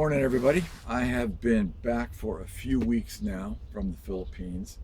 Morning, everybody. I have been back for a few weeks now from the Philippines,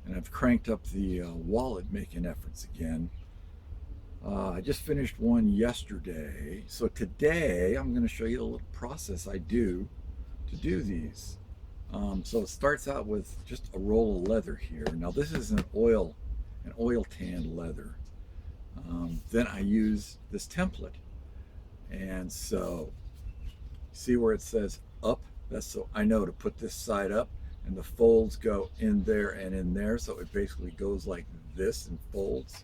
and I've cranked up the wallet making efforts again. I just finished one yesterday, so today I'm going to show you the little process I do to do these. So it starts out with just a roll of leather here. Now this is an oil tanned leather. Then I use this template, and so see where it says up? That's so I know to put this side up, and the folds go in there and in there. So it basically goes like this and folds.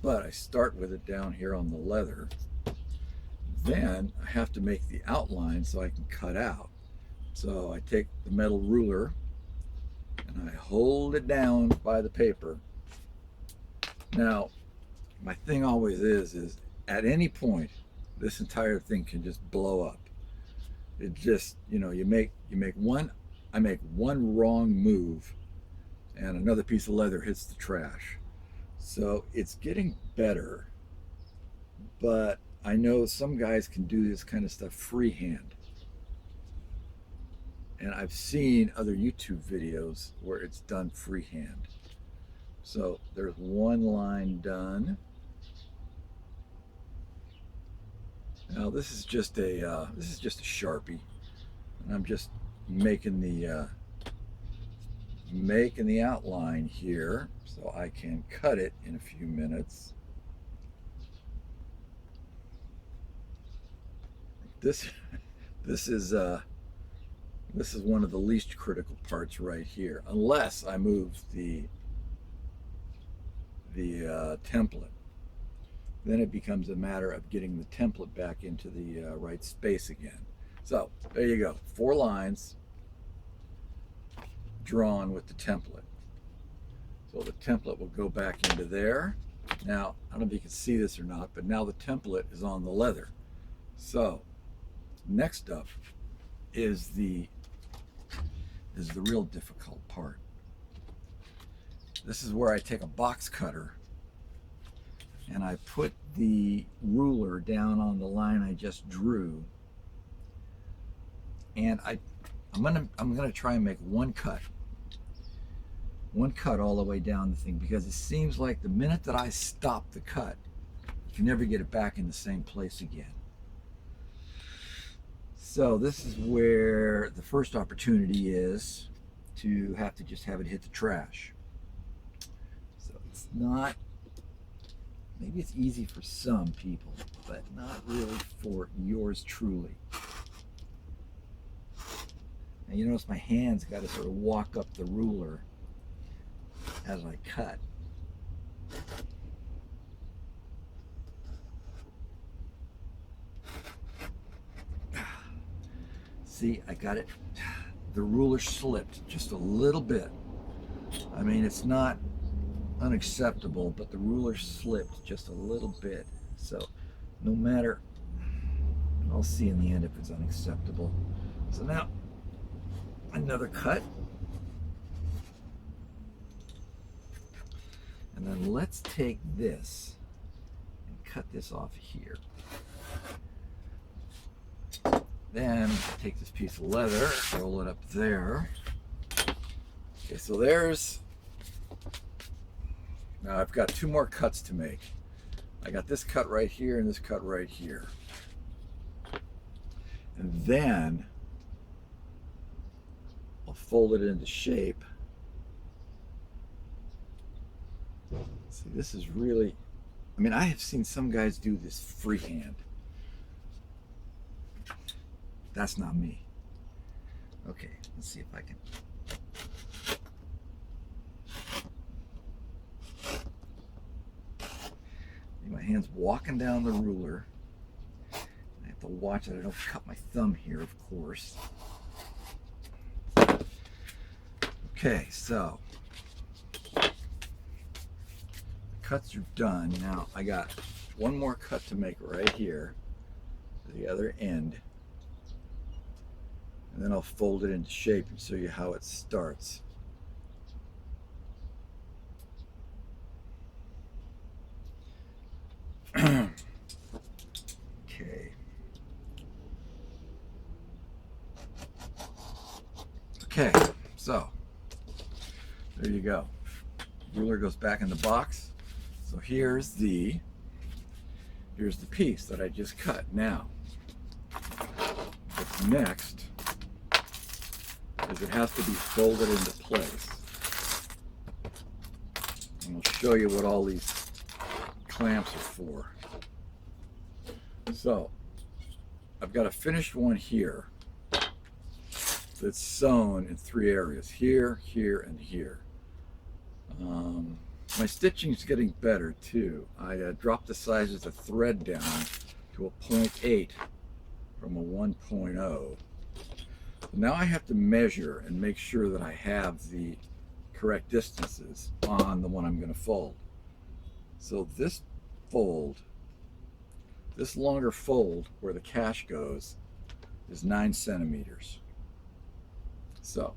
But I start with it down here on the leather. Then I have to make the outline so I can cut out. So I take the metal ruler and I hold it down by the paper. Now, my thing always is at any point, this entire thing can just blow up. It just, you make one, I make one wrong move and another piece of leather hits the trash. So it's getting better, but I know some guys can do this kind of stuff freehand. And I've seen other YouTube videos where it's done freehand. So there's one line done. Now this is just a Sharpie, and I'm just making the outline here so I can cut it in a few minutes. This this is this is one of the least critical parts right here, unless I move the template. Then it becomes a matter of getting the template back into the right space again. So there you go, 4 lines drawn with the template. So the template will go back into there. Now, I don't know if you can see this or not, but now the template is on the leather. So next up is the real difficult part. This is where I take a box cutter and I put the ruler down on the line I just drew, and I'm gonna try and make one cut all the way down the thing, because it seems like the minute that I stop the cut, you can never get it back in the same place again. So this is where the first opportunity is to have to just have it hit the trash. So it's not, maybe it's easy for some people, but not really for yours truly. Now you notice my hands got to sort of walk up the ruler as I cut. See, I got it. The ruler slipped just a little bit. I mean, it's not unacceptable, but the ruler slipped just a little bit. So no matter, I'll see in the end if it's unacceptable. So now another cut. And then let's take this and cut this off here. Then take this piece of leather, roll it up there. Okay, so now I've got 2 more cuts to make. I got this cut right here and this cut right here. And then I'll fold it into shape. See, this is really, I mean, I have seen some guys do this freehand. That's not me. Okay, let's see if I can. My hand's walking down the ruler. I have to watch that I don't cut my thumb here, of course. Okay, so the cuts are done. Now I got one more cut to make right here, the other end. And then I'll fold it into shape and show you how it starts. Okay. Okay, so there you go. Ruler goes back in the box. So here's the piece that I just cut. Now, what's next is it has to be folded into place. And I'll show you what all these clamps are for. So, I've got a finished one here that's sewn in 3 areas, here, here, and here. My stitching is getting better too. I dropped the size of the thread down to a 0.8 from a 1.0. Now I have to measure and make sure that I have the correct distances on the one I'm going to fold. So this fold, this longer fold where the cash goes, is 9 centimeters. So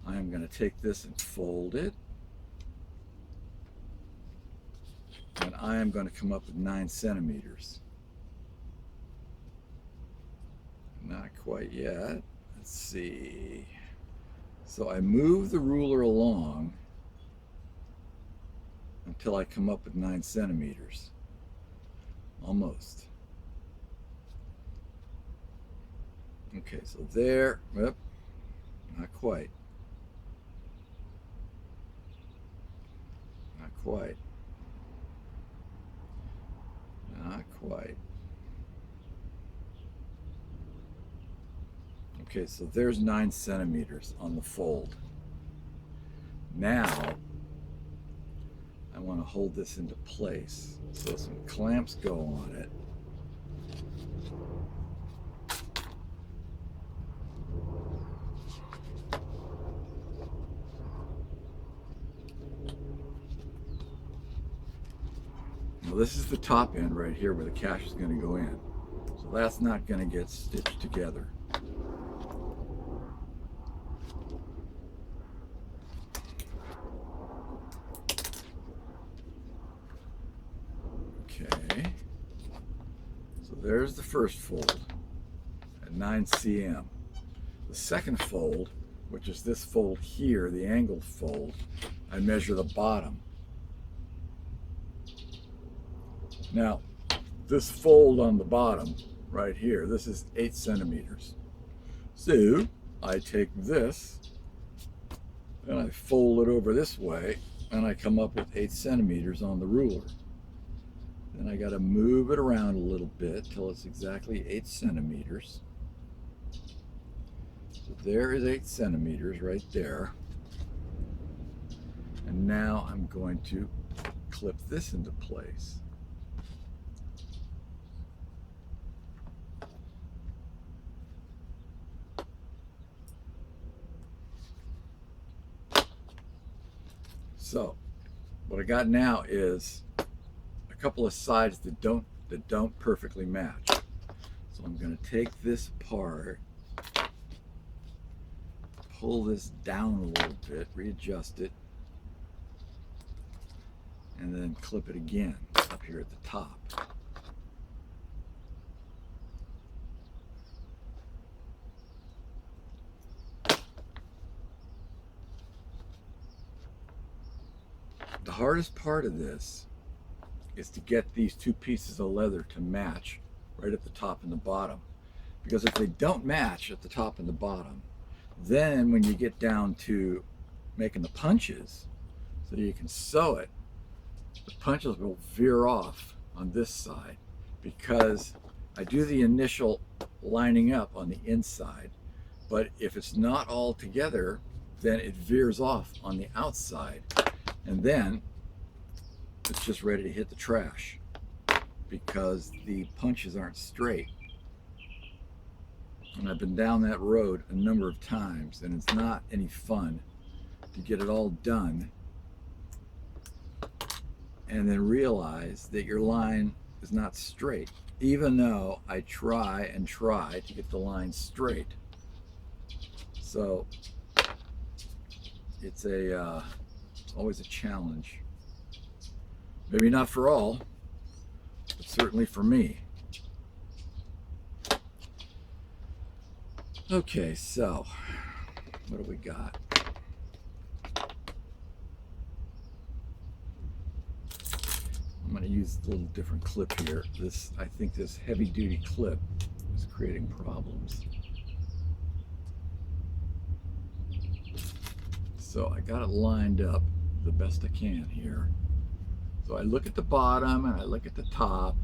I am going to take this and fold it. And I am going to come up with 9 centimeters. Not quite yet. Let's see. So I move the ruler along until I come up with 9 centimeters. Almost. Okay, so there, yep, not quite. Not quite. Not quite. Okay, so there's 9 centimeters on the fold. Now, I want to hold this into place. So some clamps go on it. Now this is the top end right here where the cash is going to go in. So that's not going to get stitched together. Okay, so there's the first fold at 9 cm. The second fold, which is this fold here, the angled fold, I measure the bottom. Now, this fold on the bottom right here, this is 8 centimeters. So I take this and I fold it over this way and I come up with 8 centimeters on the ruler. Then I got to move it around a little bit till it's exactly 8 centimeters. So there is 8 centimeters right there. And now I'm going to clip this into place. So what I got now is a couple of sides that don't perfectly match. So I'm going to take this apart, pull this down a little bit, readjust it, and then clip it again up here at the top. The hardest part of this is to get these 2 pieces of leather to match right at the top and the bottom. Because if they don't match at the top and the bottom, then when you get down to making the punches, so you can sew it, the punches will veer off on this side because I do the initial lining up on the inside, but if it's not all together, then it veers off on the outside. And then it's just ready to hit the trash because the punches aren't straight. And I've been down that road a number of times and it's not any fun to get it all done and then realize that your line is not straight, even though I try and try to get the line straight. So it's always a challenge. Maybe not for all, but certainly for me. Okay, so What do we got? I'm going to use a little different clip here. I think this heavy duty clip is creating problems. So I got it lined up the best I can here. So I look at the bottom and I look at the top.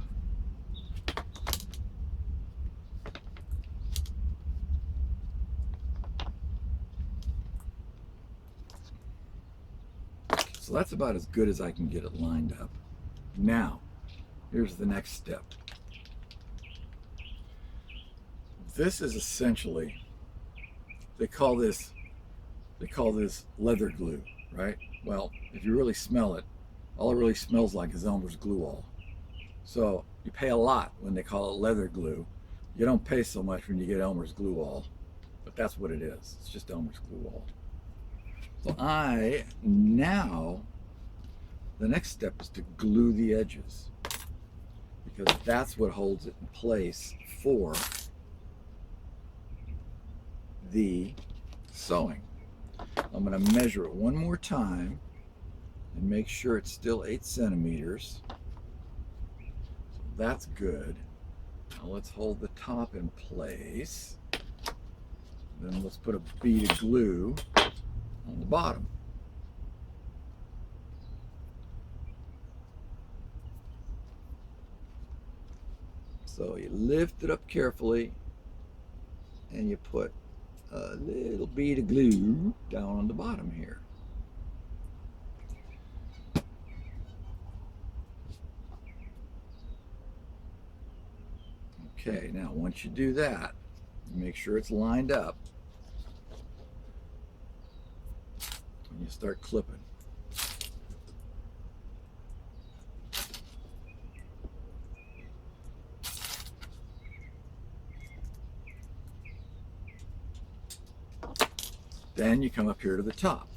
So that's about as good as I can get it lined up. Now, here's the next step. This is essentially, they call this leather glue, right? Well, if you really smell it, all it really smells like is Elmer's glue all. So you pay a lot when they call it leather glue. You don't pay so much when you get Elmer's glue all, but that's what it is. It's just Elmer's glue all. So the next step is to glue the edges, because that's what holds it in place for the sewing. I'm going to measure it one more time and make sure it's still 8 centimeters. So that's good. Now let's hold the top in place. Then let's put a bead of glue on the bottom. So you lift it up carefully and you put a little bead of glue down on the bottom here. Okay, now once you do that, make sure it's lined up, and you start clipping. Then you come up here to the top.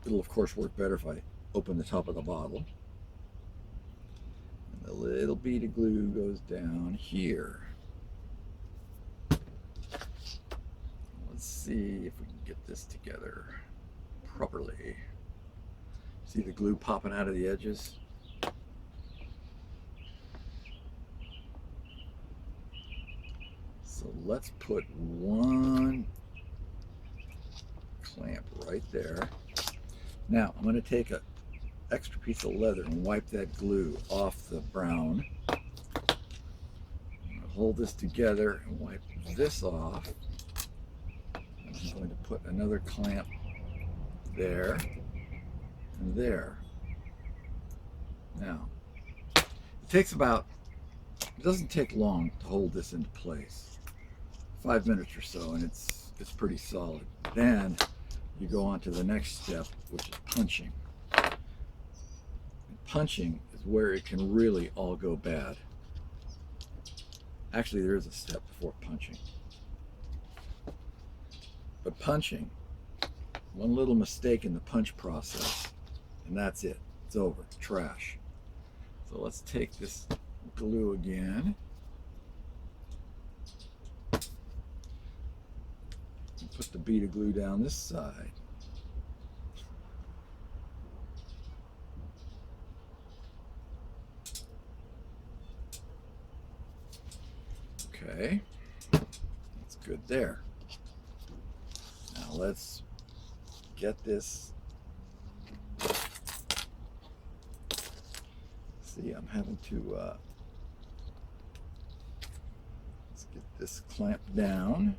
It'll of course work better if I open the top of the bottle. And the little bead of glue goes down here. Let's see if we can get this together properly. See the glue popping out of the edges? So let's put one clamp right there. Now I'm going to take an extra piece of leather and wipe that glue off the brown. I'm going to hold this together and wipe this off. And I'm going to put another clamp there and there. Now, it doesn't take long to hold this into place. 5 minutes or so, and it's pretty solid. Then you go on to the next step, which is punching. And punching is where it can really all go bad. Actually, there is a step before punching. But punching, one little mistake in the punch process, and that's it. It's over. It's trash. So let's take this glue again. Put the bead of glue down this side. Okay, that's good there. Now let's get this. See, I'm having to let's get this clamp down.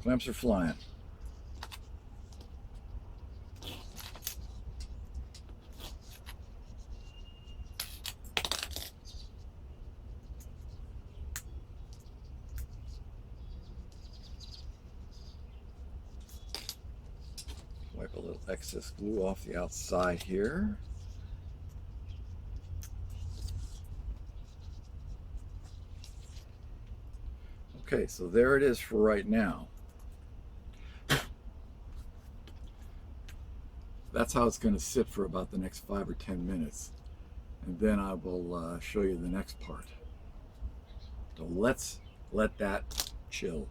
Clamps are flying. a little excess glue off the outside here. Okay, so there it is for right now. That's how it's going to sit for about the next 5 or 10 minutes. And then I will show you the next part. So let's let that chill.